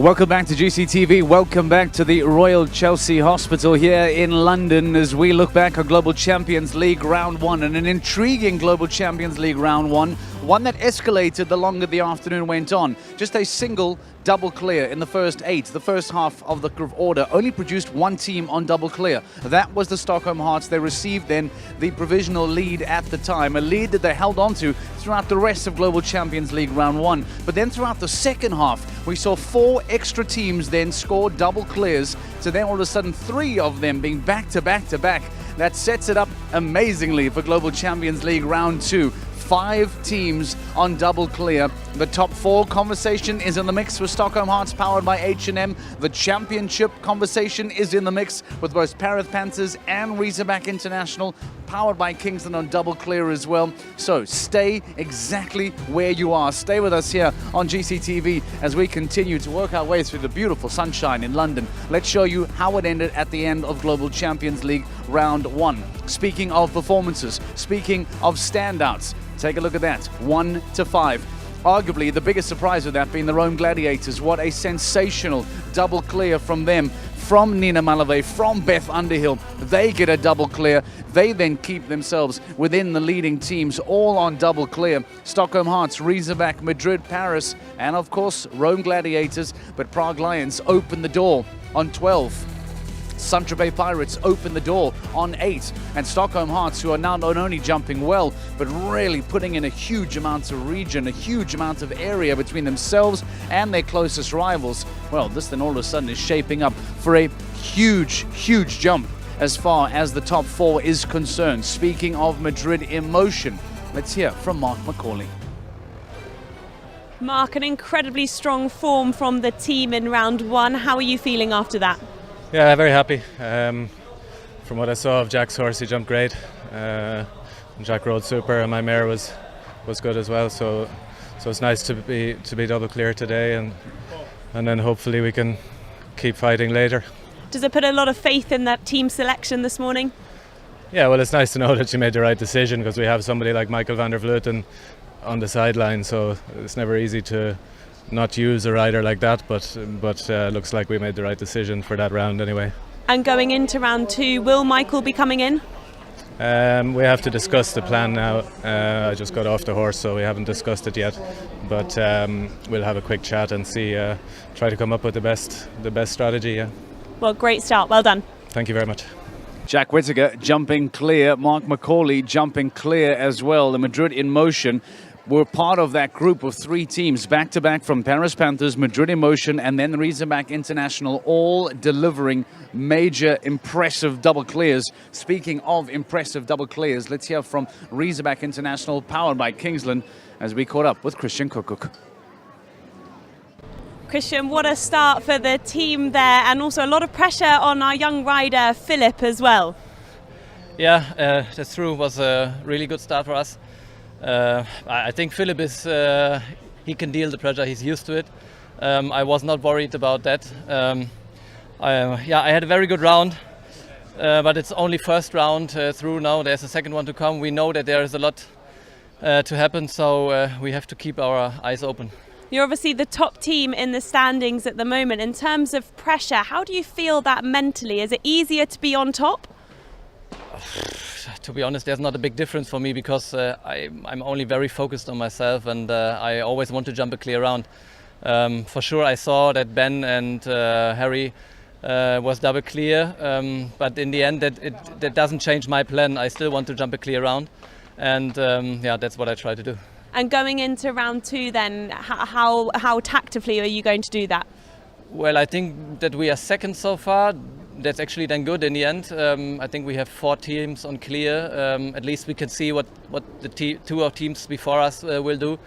Welcome back to GCTV. Welcome back to the Royal Chelsea Hospital here in London as we look back at Global Champions League Round 1, and an intriguing Global Champions League Round 1, one that escalated the longer the afternoon went on. Just a single double clear in the first 8. The first half of the order only produced one team on double clear. That was the Stockholm Hearts. They received then the provisional lead at the time, a lead that they held on to throughout the rest of Global Champions League Round 1. But then throughout the second half, we saw 4 extra teams then score double clears, so then all of a sudden 3 of them being back to back to back. That sets it up amazingly for Global Champions League Round 2. 5 teams on double clear. The top 4 conversation is in the mix with Stockholm Hearts powered by H&M. The championship conversation is in the mix with both Paris Panthers and Razorback International powered by Kingsland on double clear as well. So stay exactly where you are. Stay with us here on GCTV as we continue to work our way through the beautiful sunshine in London. Let's show you how it ended at the end of Global Champions League Round 1. Speaking of performances, speaking of standouts, take a look at that, 1 to 5. Arguably the biggest surprise of that being the Rome Gladiators. What a sensational double clear from them, from Nina Malavey, from Beth Underhill. They get a double clear. They then keep themselves within the leading teams, all on double clear. Stockholm Hearts, Razorback, Madrid, Paris, and of course Rome Gladiators. But Prague Lions open the door on 12. Saint-Tropez Pirates open the door on 8, and Stockholm Hearts, who are now not only jumping well, but really putting in a huge amount of region, a huge amount of area between themselves and their closest rivals. Well, this then all of a sudden is shaping up for a huge, huge jump as far as the top 4 is concerned. Speaking of Madrid emotion, let's hear from Mark McCauley. Mark, an incredibly strong form from the team in round 1. How are you feeling after that? Yeah, very happy. From what I saw of Jack's horse, he jumped great. Jack rode super, and my mare was good as well. So it's nice to be double clear today, and then hopefully we can keep fighting later. Does it put a lot of faith in that team selection this morning? Yeah, well, it's nice to know that you made the right decision, because we have somebody like Michael van der Vleuten on the sideline, so it's never easy to not use a rider like that, but looks like we made the right decision for that round anyway. And going into round 2, will Michael be coming in? We have to discuss the plan now. I just got off the horse, so we haven't discussed it yet, but we'll have a quick chat and see, try to come up with the best strategy. Yeah. Well, great start, well done. Thank you very much. Jack Whittaker jumping clear, Mark McCauley jumping clear as well. The Madrid in motion were part of that group of 3 teams, back-to-back from Paris Panthers, Madrid in motion, and then Razorback International, all delivering major, impressive double clears. Speaking of impressive double clears, let's hear from Razorback International, powered by Kingsland, as we caught up with Christian Kukuk. Christian, what a start for the team there, and also a lot of pressure on our young rider, Philip, as well. Yeah, that's true. It was a really good start for us. I think Philip is, he can deal the pressure, he's used to it. I was not worried about that. I had a very good round, but it's only first round through now. There's a second one to come. We know that there is a lot to happen, so we have to keep our eyes open. You're obviously the top team in the standings at the moment. In terms of pressure, how do you feel that mentally? Is it easier to be on top? To be honest, there's not a big difference for me, because I'm only very focused on myself, and I always want to jump a clear round. For sure, I saw that Ben and Harry was double clear, but in the end that doesn't change my plan. I still want to jump a clear round, and that's what I try to do. And going into round 2 then, how tactically are you going to do that? Well, I think that we are second so far. That's actually then good in the end. I think we have 4 teams on clear. At least we can see what the 2 teams before us will do,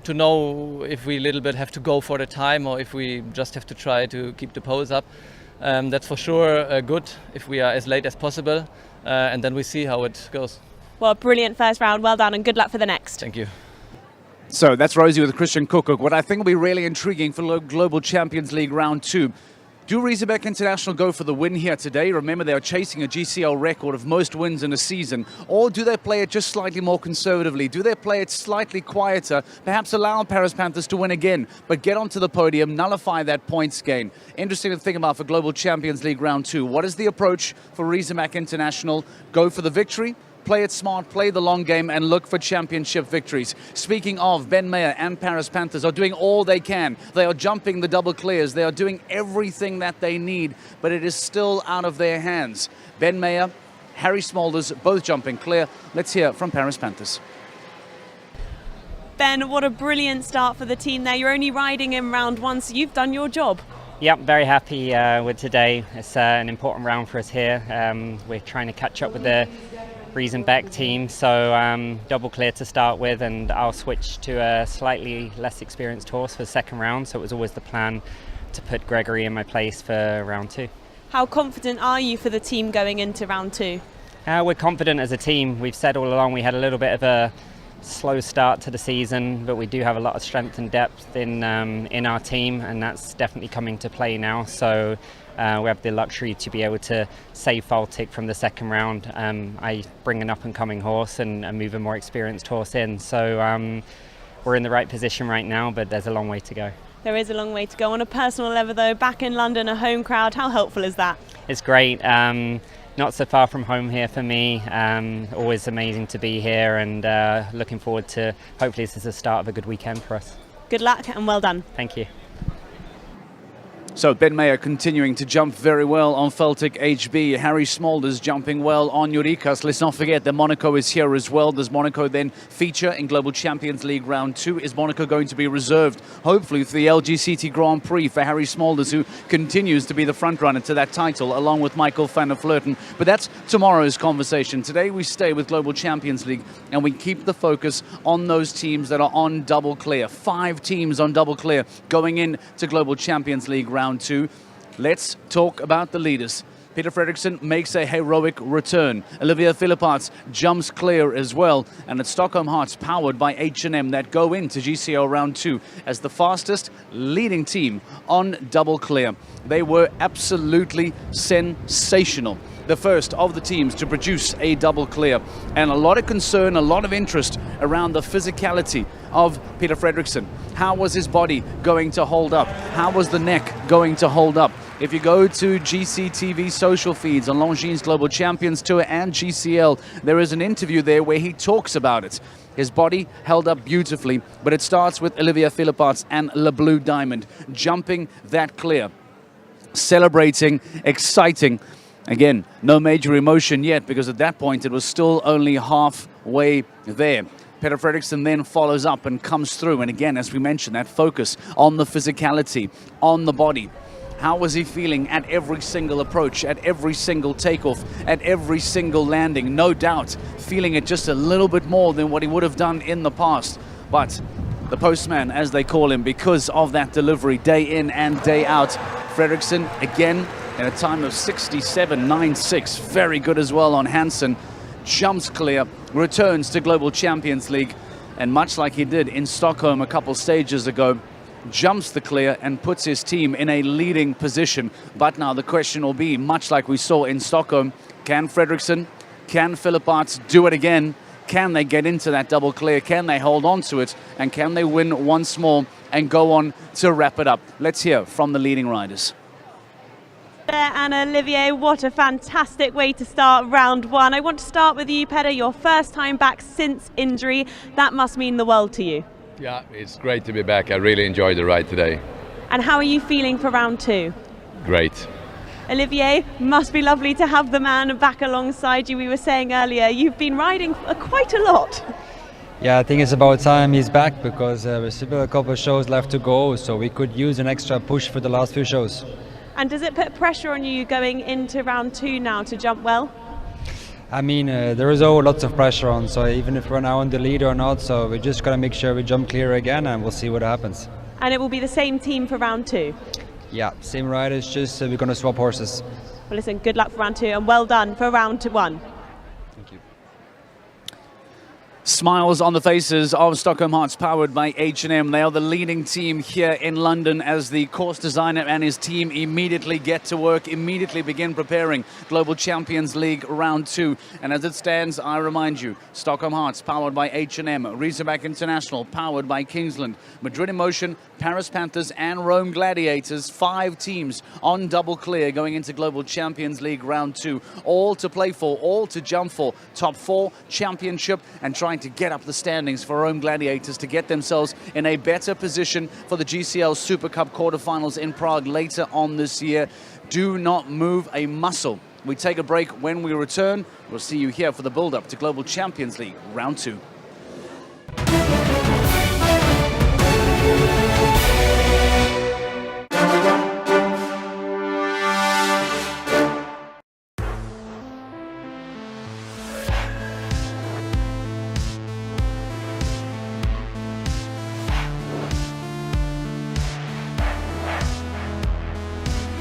to know if we a little bit have to go for the time, or if we just have to try to keep the pose up. That's for sure good if we are as late as possible, and then we see how it goes. Well, brilliant first round. Well done, and good luck for the next. Thank you. So that's Rosie with Christian Kukuk. What I think will be really intriguing for Global Champions League Round 2. Do Riesebeck International go for the win here today? Remember, they are chasing a GCL record of most wins in a season. Or do they play it just slightly more conservatively? Do they play it slightly quieter? Perhaps allow Paris Panthers to win again, but get onto the podium, nullify that points gain. Interesting to think about for Global Champions League Round 2. What is the approach for Riesebeck International? Go for the victory? Play it smart, play the long game, and look for championship victories. Speaking of, Ben Mayer and Paris Panthers are doing all they can. They are jumping the double clears. They are doing everything that they need, but it is still out of their hands. Ben Mayer, Harry Smolders, both jumping clear. Let's hear from Paris Panthers. Ben, what a brilliant start for the team there. You're only riding in round 1, so you've done your job. Yep, very happy with today. It's an important round for us here. We're trying to catch up with the Riesebeck team, so double clear to start with, and I'll switch to a slightly less experienced horse for the second round, so it was always the plan to put Gregory in my place for round 2. How confident are you for the team going into round 2? We're confident as a team. We've said all along we had a little bit of a slow start to the season, but we do have a lot of strength and depth in our team, and that's definitely coming to play now. So we have the luxury to be able to save Faltic from the second round. I bring an up-and-coming horse and move a more experienced horse in. So we're in the right position right now, but there's a long way to go. There is a long way to go. On a personal level though, back in London, a home crowd, how helpful is that? It's great. Not so far from home here for me. Always amazing to be here, and looking forward to, hopefully this is the start of a good weekend for us. Good luck and well done. Thank you. So Ben Mayer continuing to jump very well on Faltic HB. Harry Smolders jumping well on Eurikas. Let's not forget that Monaco is here as well. Does Monaco then feature in Global Champions League Round 2? Is Monaco going to be reserved, hopefully, for the LGCT Grand Prix for Harry Smolders, who continues to be the front runner to that title, along with Michael van der Vleuten? But that's tomorrow's conversation. Today we stay with Global Champions League, and we keep the focus on those teams that are on double clear. 5 teams on double clear going into Global Champions League Round 2. Let's talk about the leaders. Peter Fredriksson makes a heroic return. Olivier Philipparts jumps clear as well. And it's Stockholm Hearts, powered by H&M, that go into GCL Round 2 as the fastest leading team on double clear. They were absolutely sensational. The first of the teams to produce a double clear, and a lot of concern, a lot of interest around the physicality of Peter Fredriksson. How was his body going to hold up? How was the neck going to hold up? If you go to GCTV social feeds on Longines Global Champions Tour and GCL, there is an interview there where he talks about it. His body held up beautifully, but it starts with Olivier Philipparts and Le Blue Diamond jumping that clear, celebrating, exciting. Again, no major emotion yet, because at that point it was still only halfway there. Peter Fredriksson then follows up and comes through. And again, as we mentioned, that focus on the physicality, on the body. How was he feeling at every single approach, at every single takeoff, at every single landing? No doubt feeling it just a little bit more than what he would have done in the past. But the postman, as they call him, because of that delivery day in and day out, Fredriksson again in a time of 67.96, very good as well on Hansen, jumps clear, returns to Global Champions League, and much like he did in Stockholm a couple stages ago, jumps the clear and puts his team in a leading position. But now the question will be, much like we saw in Stockholm, can Fredriksson, can Philipparts do it again? Can they get into that double clear? Can they hold on to it? And can they win once more and go on to wrap it up? Let's hear from the leading riders. And Olivier, what a fantastic way to start round 1. I want to start with you, Petter, your first time back since injury. That must mean the world to you. Yeah, it's great to be back. I really enjoyed the ride today. And how are you feeling for round 2? Great. Olivier, must be lovely to have the man back alongside you. We were saying earlier, you've been riding quite a lot. Yeah, I think it's about time he's back, because there's still a couple of shows left to go, so we could use an extra push for the last few shows. And does it put pressure on you going into round 2 now to jump well? I mean, there is lots of pressure on, so even if we're now on the lead or not, so we just got to make sure we jump clear again, and we'll see what happens. And it will be the same team for round 2? Yeah, same riders, just we're going to swap horses. Well, listen, good luck for round 2 and well done for round 1. Thank you. Smiles on the faces of Stockholm Hearts, powered by H&M. They are the leading team here in London as the course designer and his team immediately get to work, immediately begin preparing Global Champions League Round 2. And as it stands, I remind you, Stockholm Hearts, powered by H&M, Razorback International, powered by Kingsland, Madrid Emotion, Paris Panthers and Rome Gladiators, 5 teams on double clear going into Global Champions League Round 2. All to play for, all to jump for. Top 4, championship, and trying to get up the standings for Rome Gladiators to get themselves in a better position for the GCL Super Cup quarterfinals in Prague later on this year. Do not move a muscle. We take a break. When we return, we'll see you here for the build-up to Global Champions League Round 2.